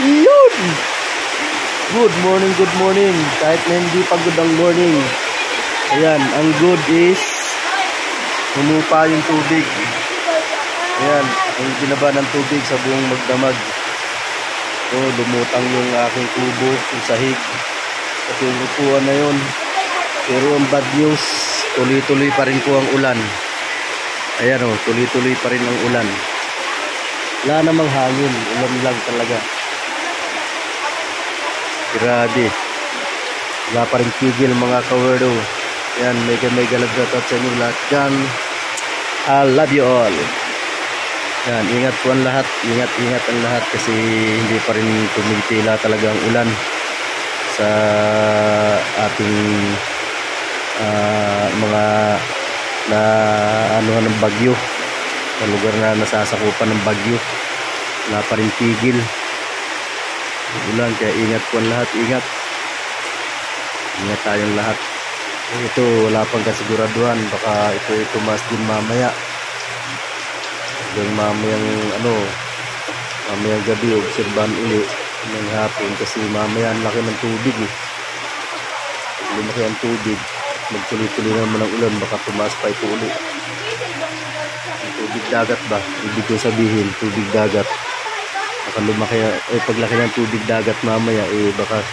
Yun! Good morning. Kahit na hindi pagod ang morning. Ayan, ang good is humupa yung tubig. Ayan, ang binaba ng tubig sa buong magdamag. So, lumutang yung aking kubo, yung sahig. At yung upuan na yun. Pero ang bad news, tuloy-tuloy pa rin po ang ulan. Ayan o, tuloy-tuloy pa rin ang ulan. Wala namang hangin, ulan lang talaga. Grabe. Wala pa rin tigil mga kawerdo. Yan, mega nagdatat sa inyo lahat dyan. I love you all. Yan, ingat po ang lahat. Ingat ang lahat kasi hindi pa rin tumitila talaga ang ulan sa ating mga na anuhan ng bagyo. Sa lugar na nasasakupan ng bagyo. Wala pa rin tigil. Ulan, kaya ingat po ang lahat, ingat tayong lahat. Ito wala pang kasiguraduhan, baka ito tumas din mamaya mamayang gabi obserbahan uli ng hapon kasi mamaya ang laki ng tubig lumaki ang tubig, magtuloy-tuloy naman ang ulan, baka tumas pa ito uli. Ang tubig dagat ba, ibig ko sabihin tubig dagat. Baka lumaki, paglaki ng tubig dagat mamaya, baka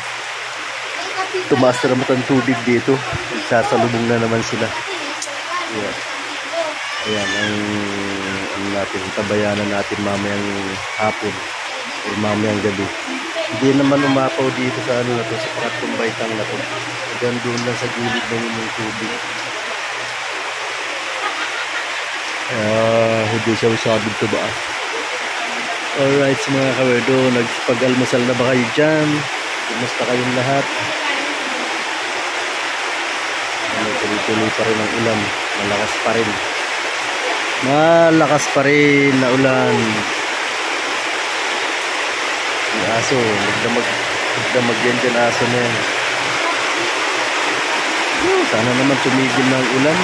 tumaas na naman ang tubig dito. Sasalubong na naman sila. Ayan, ang natin, tabayanan natin mamayang hapon o mamayang gabi. Hindi naman umapaw dito sa ano na to, sa Pratong Baitang na to. Hanggang doon lang sa gilid ng yung tubig. Hindi siya masyadong tubaas. Alright mga kawerdo, nagpag-almusal na ba kayo dyan? Kumusta kayong lahat? Tuloy-tuloy pa rin ang ulan. Malakas pa rin na ulan. Yung aso, magdamag yan dyan aso na yan. Sana naman tumigil na ang ulan.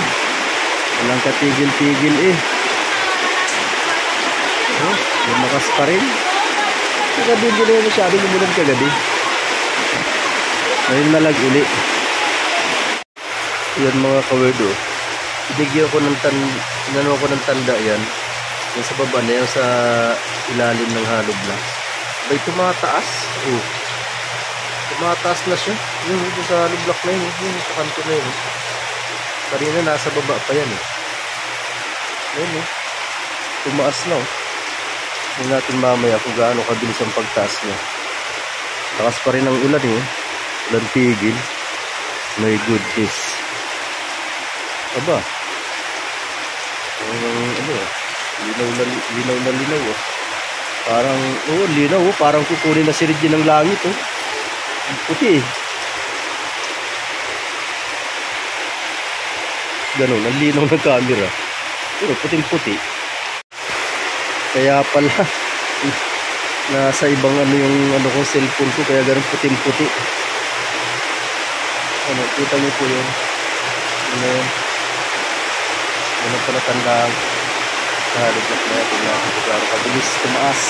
Walang katigil-tigil lumakas pa rin. Kagabi hindi na masyadong umulan kagabi. Ngayon na uli. Yan mga kawerdo. Binigyan ko ng tanda yan. Yan sa baba na yan sa ilalim ng hollow block. Ay tumataas. Tumataas na siya. Yung sa hollow block na yun. Yung sa kanto na yun. Kanina nasa baba pa yan Ayun tumaas na Tingnan natin mamaya kung gaano kabilis ang pagtaas niya. Lakas pa rin ang ulan Ulan tigil. My goodness. Aba. Linaw na linaw Parang, linaw parang kukunin na si Regine ng langit Ang puti Ganun, ang linaw ng camera. Pero puting-puti. Kaya pala nasa ibang yung kong cellphone ko kaya ganun puting-puti. Kita niyo po yun. Ano pala tandaan sa halibak na ito na kung kabilis tumaas.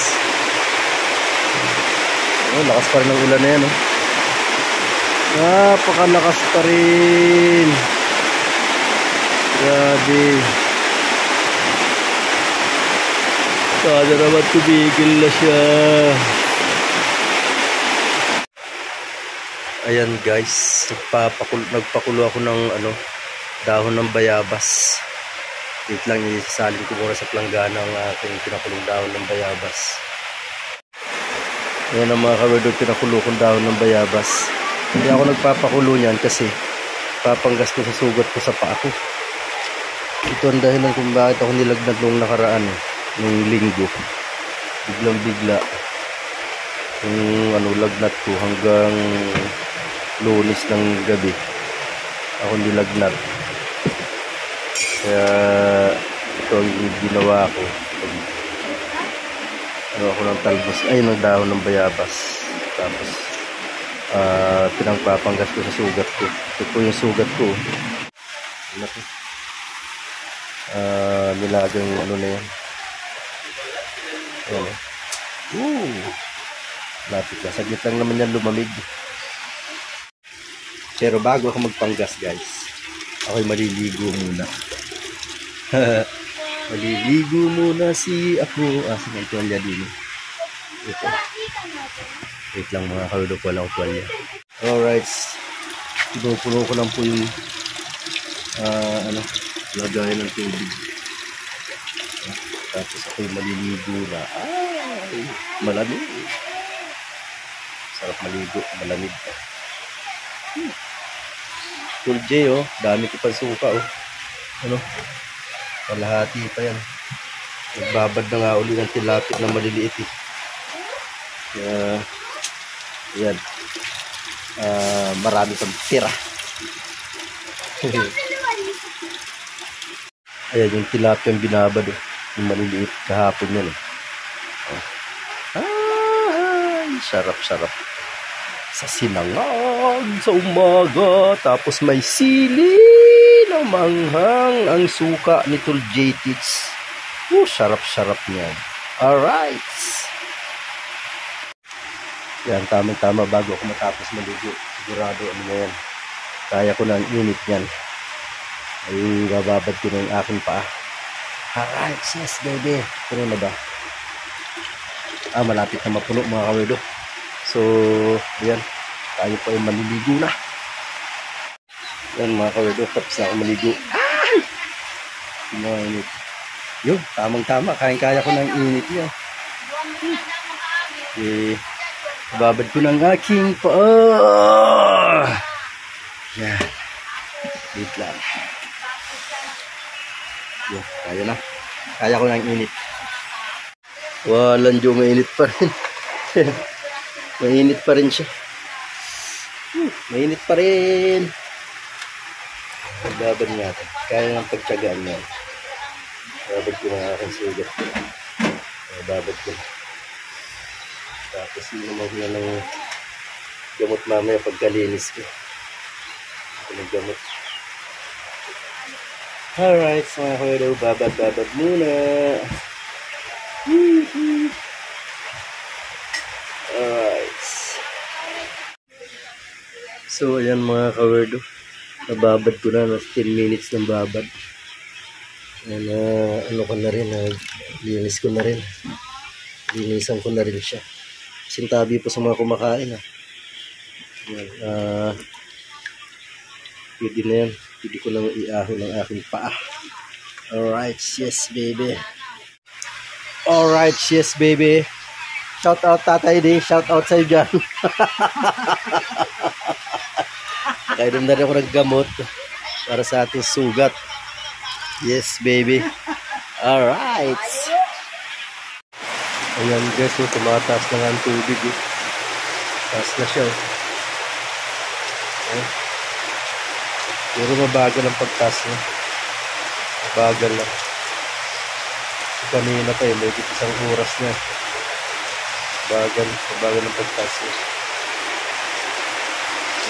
Lakas pa rin ang ulan na yan napakalakas pa rin. Grabe. Sana naman tumigil na siya. Ayan guys, nagpakulo ako ng dahon ng bayabas. Wait lang, isasalin ko muna sa planggana ang aking pinakulong dahon ng bayabas. Ayan ang mga kawerdo, pinakulo kong dahon ng bayabas. Hindi ako nagpapakulo niyan kasi papanggas ko sa sugat ko sa paa ko. Ito ang dahilan kung bakit ako nilagnat nung nakaraan nung linggo. Biglang-bigla yung lagnat ko hanggang Lunes ng gabi ako nilagnat. Kaya ito ang ginawa ko. Ako ng talbos ng dahon ng bayabas. Tapos pinagpapanggas ko sa sugat ko. Ito po yung sugat ko. Nilagang na yan. Lapit na. Saglit lang naman yan lumamig. Pero bago ako magpanggas guys, ako'y maliligo muna. Maliligo muna si ako. Asan ang tuwalya din? Ito. Wait lang mga kaludok, walang tuwalya. Alright. Pinupuno ko lang po yung lagayan ng tubig. Tapos ako'y maliligo na. Ay, malamig. Sarap maligo, malamig. Full J, oh. Dami ko pa suka, oh. Ano? Kalahati pa yan. Nagbabad na nga uli ng tilapit na maliliit, eh. Kaya, yan. Marami pang tira. Ayan, yung tilapit yung binabad, oh. Yung maliliit kahapon yan, eh. Ay, sarap-sarap. Sa sinangag sa umaga, tapos may sili na manghang ang suka ni Tol J Tits. Sarap-sarap niyan. Alright. Yan, tama-tama bago ako matapos maligo. Sigurado ano na yan. Kaya ko na ang init yan. Ay, bababad ko na yung aking paa. Alright, yes baby. Puno na ba? Malapit na mapuno mga kawedo. So, ayan. Tayo pa yung maliligo na. Yan mga kawedo. Tapos na ako maligo. Ay! Mainit. Yun, tamang-tama. Kaya-kaya ko ng init niya. Okay. Babad ko ng aking paa. Yan. Wait lang. Yan, kaya na. Kaya ko ng init. Walang Diyo, mainit pa rin. Mainit pa rin siya. Mainit pa rin. Pagbabad natin. Kaya ng pagtsagaan yan. Babad ko na aking sugat. Babad ko na. Tapos inuman ko na ng gamot mamaya pagkalinis ko. Ito ng gamot. Alright, so mga kawedo, babad muna. Alright. So, ayan mga kawerdo. Nababad ko na. 10 minutes ng babad. Ayan, ano ko na rin. Linis ko na rin. Linisan ko na rin siya. Sintabi po sa mga kumakain. Ayan, pwede na yan. Pwede ko lang iahon ng aking paa. Alright, yes baby. Alright, yes baby. Shout out Tatay D. Shout out sa'yo dyan. Kaya doon na rin ako naggamot para sa ating sugat. Yes baby. Alright. Ayan guys, tumataas na nga ang tubig. Taas na siya. Ayan. Pero mabagal ang pagtaas niya. Mabagal lang. Kanina pa may isang oras na. Mabagal ang pagtaas niya.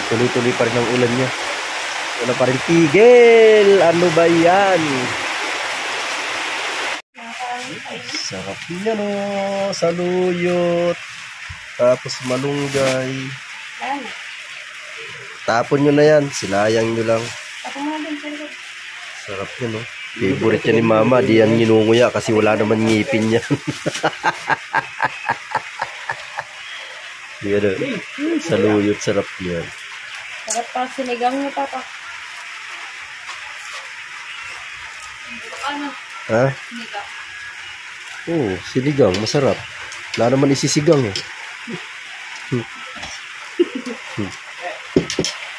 Tuloy-tuloy pa rin ang ulan niya. Wala pa rin tigil. Ano ba yan? Sarap yan o. Saluyot. Tapos malunggay. Tapon nyo na yan. Sinayang nyo lang. Sarap yun o. Favorite yan ni mama. Di yan nginunguya kasi wala naman ngipin yan. Yan o. Saluyot. Sarap yan. Sarap pa sinigang mo, papa. Ano? Ha? Sinigang. Oo, sinigang. Masarap. Wala naman isisigang eh.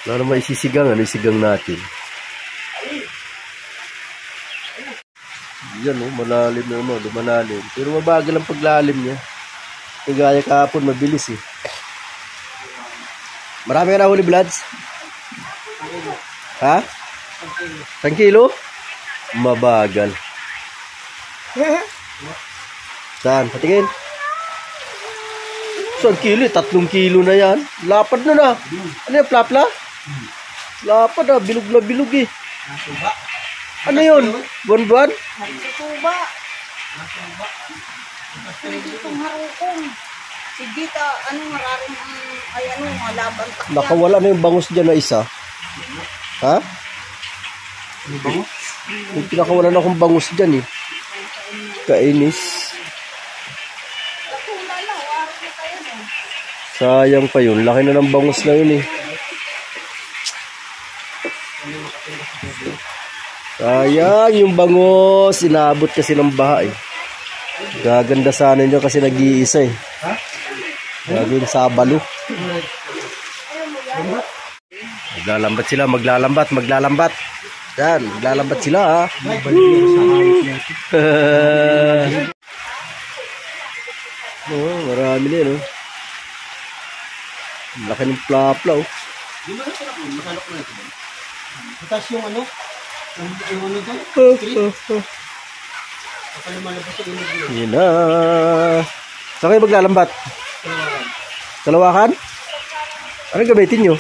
Wala naman isisigang. Ano isigang natin? Yan o, malalim na ano, lumalalim. Pero mabagal ang paglalim niya. Kagaya kahapon, mabilis eh. Marami ka na huli, Blads? Ha? 1 kilo? Mabagal. Saan? Patingin. 1 kilo, 3 kilo na yan. Lapad na na. Ano yung plapla? Lapad na, bilog na bilog eh. Ano yun? Buwan-buwan? Nagsusuba. Itong harukong. Si Dita, ano maraming ay ano, malaban pa. Nakawala na yung bangus dyan na isa. Ha? Yung pinakawalan akong bangus dyan eh. Kainis. Sayang pa yun. Laki na ng bangus na yun eh. Sayang yung bangus. Inabot kasi ng baha eh. Gaganda sana nyo kasi nag-iisa eh. Gagawin sabalo. Maglalambat sila, maglalambat. Yan, maglalambat sila ha. Oh, marami na yun oh. Laki ng plapla oh. Butas yung ano? Yung ano doon? Yun na. Saan kayo maglalambat? Kalawakan? Anong gamitin nyo?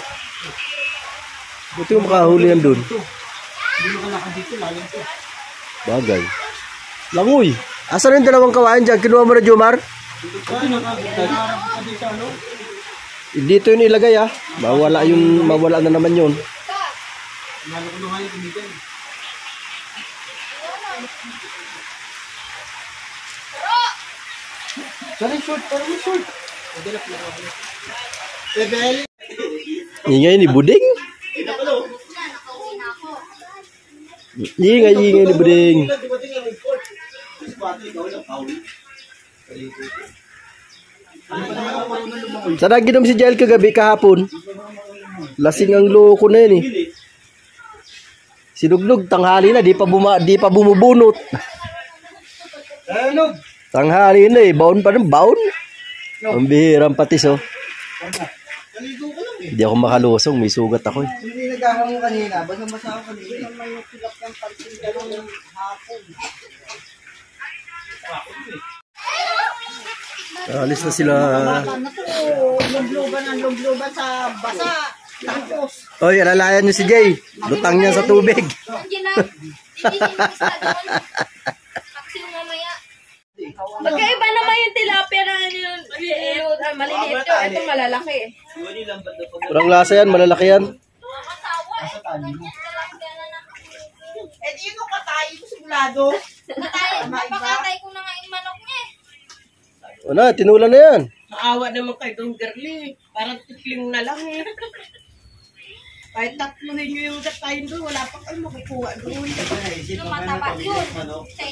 Buti yung makahuli yan dun. Hindi mo kalakad dito, lalim to. Bagay. Langoy. Asan yung dalawang kawain dyan? Kinuha mo na, Jomar? Ito nakaharap ka dito, ano? Dito yun ilagay ah. Mawala na naman yun. Lalo ko na nga yung tumigan. Parang short. Nagalap na ako. Bebel! Ingay ni Buding. Ingay ni Buding. Sana ginom si Jael kagabi kahapon. Lasing ang loko na yun eh. Sinugnog tanghali na, di pa bumubunot. Tanghali na eh, baon pa ng baon. Ang bihirang patis oh. Hindi ako makalusong, may sugat ako eh. Hindi nagkakaroon mo kanina, basa-basa ako kanina. Alis na sila. Lubluban sa basa. Tapos. Oy, alalayan nyo si Jay. Lutang niya sa tubig. Magkaiba naman yung tilapia na yun. Maliliit yun. Ito malalaki. Kurang lasa yan, malalaki yan. Eh, di ko katay ko simulado. Napakatay ko na nga yung manok niya eh. O na, tinulan na yan. Maawa naman kay Don Girly. Parang tikling na lang eh. Kahit tatluhin nyo yung gatayin doon, wala pa kayo makukuha doon. Mataba yun. Sa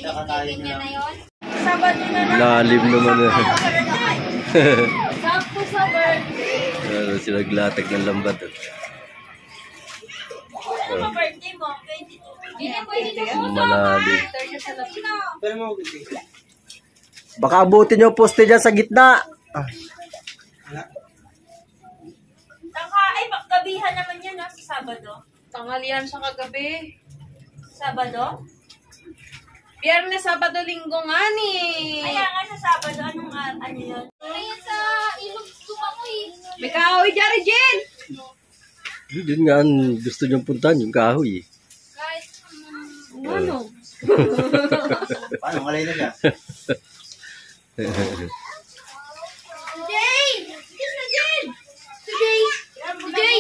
init niya na yun. Sabado na lang. Lalim naman yan. Sakto sa birthday. Ano, sinaglatag ng lambat. Ano ba birthday mo? 22. Hindi pwede na Malalim. Pero mga gusto. Baka abutin yung poste dyan sa gitna. Ay, gabihan naman yan sa Sabado. Tanghalian sa kagabi. Sabado? Biyernes, Sabado, Linggo nga ni. Kaya nga sa Sabado, ano yun? Kaya sa ilog tumakoy. May kahoy dyan, Jen! Yun nga ang gusto niyong puntahan, yung kahoy. Kahit, ano? Paano? Malay na siya. Jay! Yes na, Jen! Jay! Jay!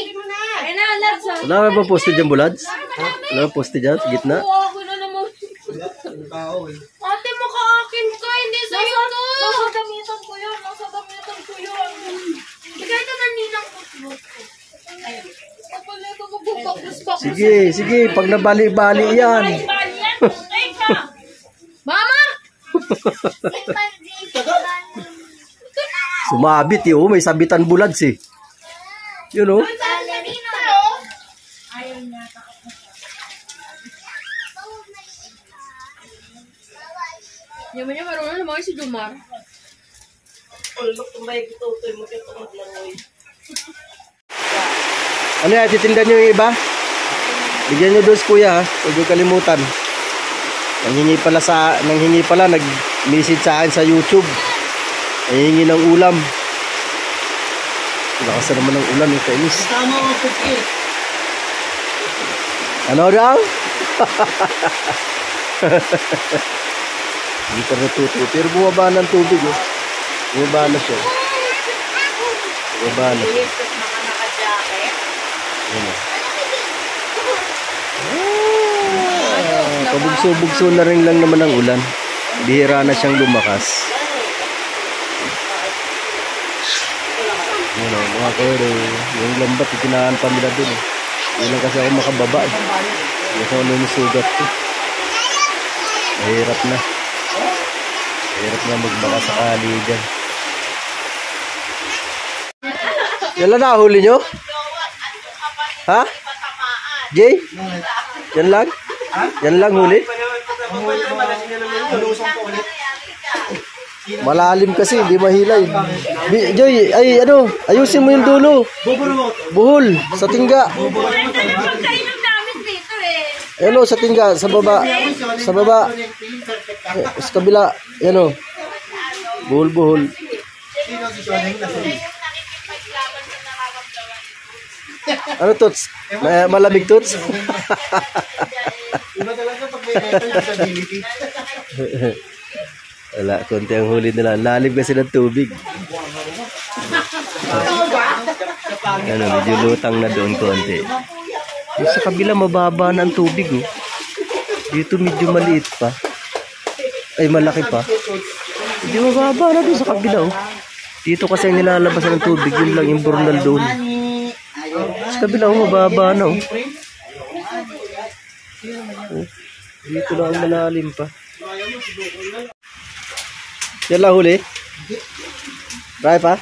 Ay na, let's go. Wala ba poste dyan, Bulads? Wala ba poste dyan sa gitna? Oo, ako na naman. Tao eh. Ate, maka-akin ka, hindi sa'yo to. Nasa gamitan ko yun, Bigay ka na ninang kusbos ko. Kapag ito magpapakluspak. Sige, pag nabali-bali yan. Mama! Sumabit eh, oh, may sabitan Bulads eh. Yun oh. Yaman niya marunong naman si Jomar. Ano yan, titindan nyo yung iba? Bigyan nyo dos kuya ha, huwag nyo kalimutan. Nanghingi pala, nag-message sa akin sa YouTube. Nanghingi ng ulam. Lakas naman ng ulan, yung kainis. Tama mo, Puki. Ano daw? Hindi pa natuto. Pero bumaba ng tubig oh. Bumaba na siya. Baba na. Yes, tapos mga naka-jacket. Yan. Pabugso-bugso na rin lang naman ang ulan. Bihira na siyang lumakas. Yan o, mga kero. Yung lambat, itinaan pa nila dun. Yun lang kasi ako makababa. Yung ako nunisugat ko. Mahirap na. Mahirap na magbaka sakali dyan. Yan lang nahuli nyo? Ha? Jay? Yan lang? Yan lang huli? Malalim kasi, hindi mahilay. Joy, ay ano, ayusin mo yung dulo. Buhol, sa tingga. Ano, sa tingga, sa baba. Sa baba. Sa kabila, yan o. Buhol, buhol. Ano, Tots? Malamig, Tots? Wala, konti ang huli nila. Lalim kasi ng tubig. Ano, medyo lutang na doon konti. Yung sa kabila, mababa na ang tubig. Oh. Dito medyo maliit pa. Ay, malaki pa. Medyo mababa na doon sa kabila. Oh. Dito kasi ang nilalabasan ng tubig. Yun lang yung burnal doon. Sa kabila, oh, mababa na. Oh. Oh. Dito lang ang malalim pa. Yan lang huli? Try pa?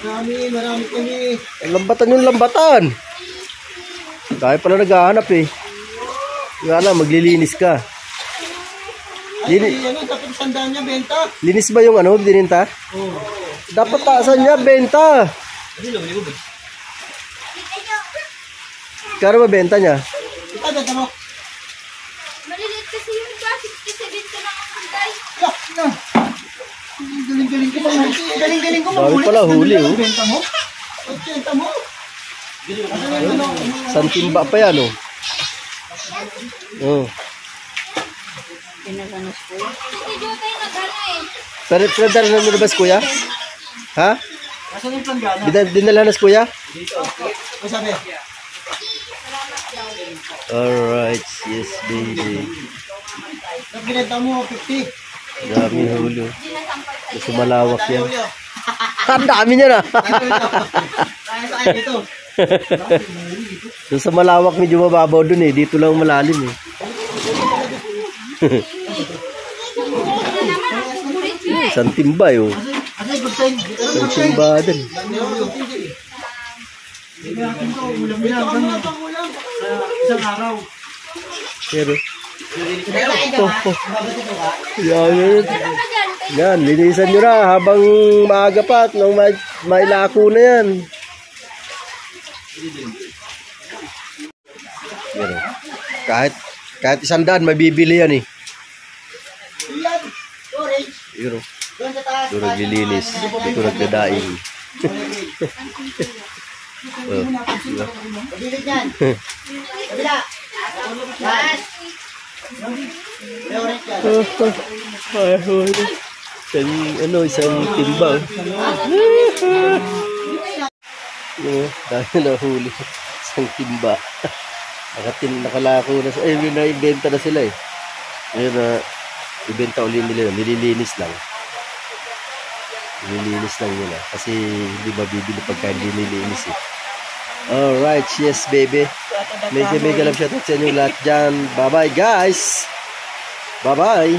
Marami kami. Lambatan yung lambatan. Kaya pala naghahanap eh. Nga lang, maglilinis ka. Ano, tapos sandaan niya, benta. Linis ba yung ano, dininta? Oo. Dapat taasan niya, benta. Kano ba benta niya? Ito, benta mo. Maliliit kasi yung plastic kasi benta lang ang hangay. Na. Galing-galing ko pa. Galing-galing ko. Dami pala huli oh. Benta mo? Benta mo? Santimba pa yan oh. Oh. Pinaganos ko. Hindi dito tayo nagana eh. Pero pinadala na nilabas kuya? Ha? Asan yung planggana? Dinalanas kuya? Dito. Ano sabi? Alright, yes baby. Pag binenta mo, 50. Dami huli oh. Kasi malawak yan. Ang dami niya na. Kaya sa akin dito. Doon sa malawak medyo mababaw dun eh. Dito lang malalim eh. Isang timba eh oh. Asay, good time. Isang timba din. Isang araw. Pero yan. Yan, linisan nyo na habang maaga pa at nang mailako na yan. Yan oh. Kahit 100 mabibili yan eh. Yan. Orange. Pero Doon sa taas. doon naglilinis. Dito nagdadaing. Oh, diba? Pabilig yan. Kabila. Yan. May orange yan. Isang timba. Dahil nahuli. Isang timba. Nakalako na. Ay, naibenta na sila eh. Ngayon na, ibenta ulit nila. Nililinis lang. Nililinis lang nila. Kasi hindi mabibili pagka hindi nililinis eh. Alright, yes baby. Mega love shoutout sa inyo lahat dyan. Bye bye guys. Bye bye.